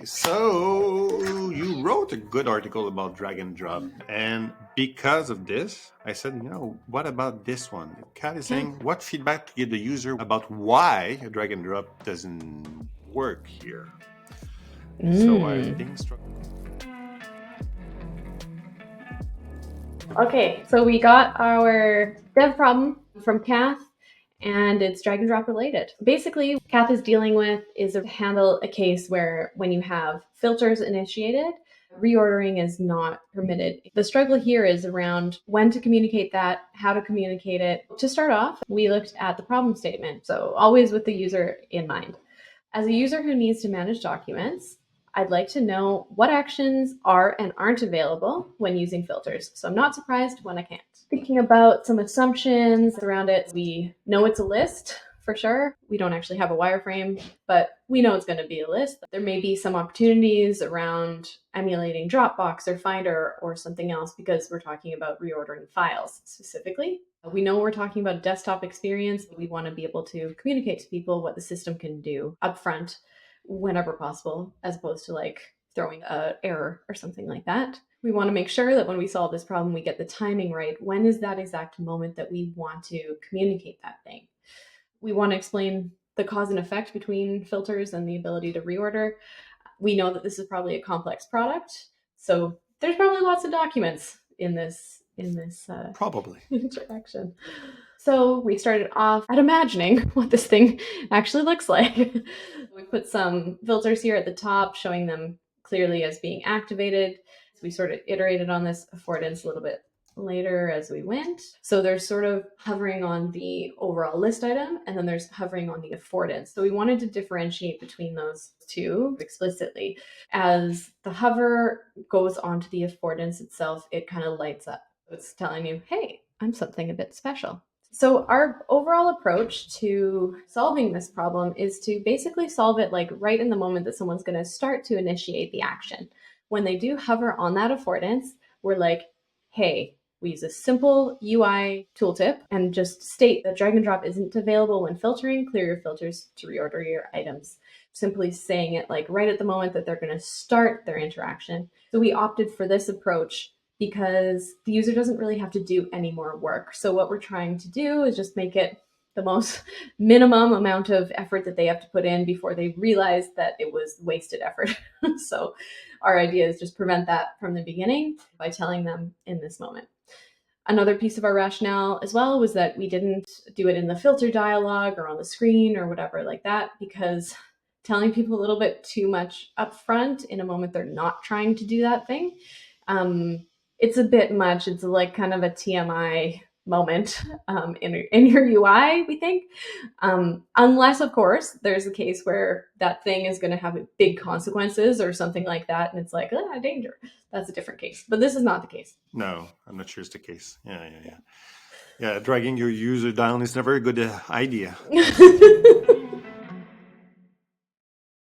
So you wrote a good article about drag and drop, and because of this, I said, what about this one? Cath is saying, what feedback to give the user about why a drag and drop doesn't work here? So I think. Okay, so we got our dev problem from Cath, and it's drag and drop related. Basically, what Cath is dealing with is to handle a case where when you have filters initiated, reordering is not permitted. The struggle here is around when to communicate that, how to communicate it. To start off, we looked at the problem statement, so always with the user in mind. As a user who needs to manage documents, I'd like to know what actions are and aren't available when using filters, so I'm not surprised when I can't. Thinking about some assumptions around it, we know it's a list for sure. We don't actually have a wireframe, but we know it's going to be a list. There may be some opportunities around emulating Dropbox or Finder or something else because we're talking about reordering files specifically. We know we're talking about a desktop experience. We want to be able to communicate to people what the system can do upfront whenever possible, as opposed to like throwing an error or something like that. We want to make sure that when we solve this problem, we get the timing right. When is that exact moment that we want to communicate that thing? We want to explain the cause and effect between filters and the ability to reorder. We know that this is probably a complex product, so there's probably lots of documents in this Probably interaction. So we started off at imagining what this thing actually looks like. We put some filters here at the top showing them clearly as being activated. So we sort of iterated on this affordance a little bit later as we went. So there's sort of hovering on the overall list item, and then there's hovering on the affordance. So we wanted to differentiate between those two explicitly. As the hover goes onto the affordance itself, it kind of lights up. It's telling you, hey, I'm something a bit special. So our overall approach to solving this problem is to basically solve it like right in the moment that someone's going to start to initiate the action. When they do hover on that affordance, we're like, hey, we use a simple UI tooltip and just state that drag and drop isn't available when filtering. Clear your filters to reorder your items. Simply saying it like right at the moment that they're going to start their interaction. So we opted for this approach because the user doesn't really have to do any more work. So what we're trying to do is just make it the most minimum amount of effort that they have to put in before they realize that it was wasted effort. So our idea is just prevent that from the beginning by telling them in this moment. Another piece of our rationale as well was that we didn't do it in the filter dialog or on the screen or whatever like that, because telling people a little bit too much upfront in a moment they're not trying to do that thing, it's a bit much. It's like kind of a TMI moment in your UI, we think. Unless, of course, there's a case where that thing is going to have big consequences or something like that, and it's like, danger. That's a different case. But this is not the case. No, I'm not sure it's the case. Yeah. Dragging your user down is never a good idea.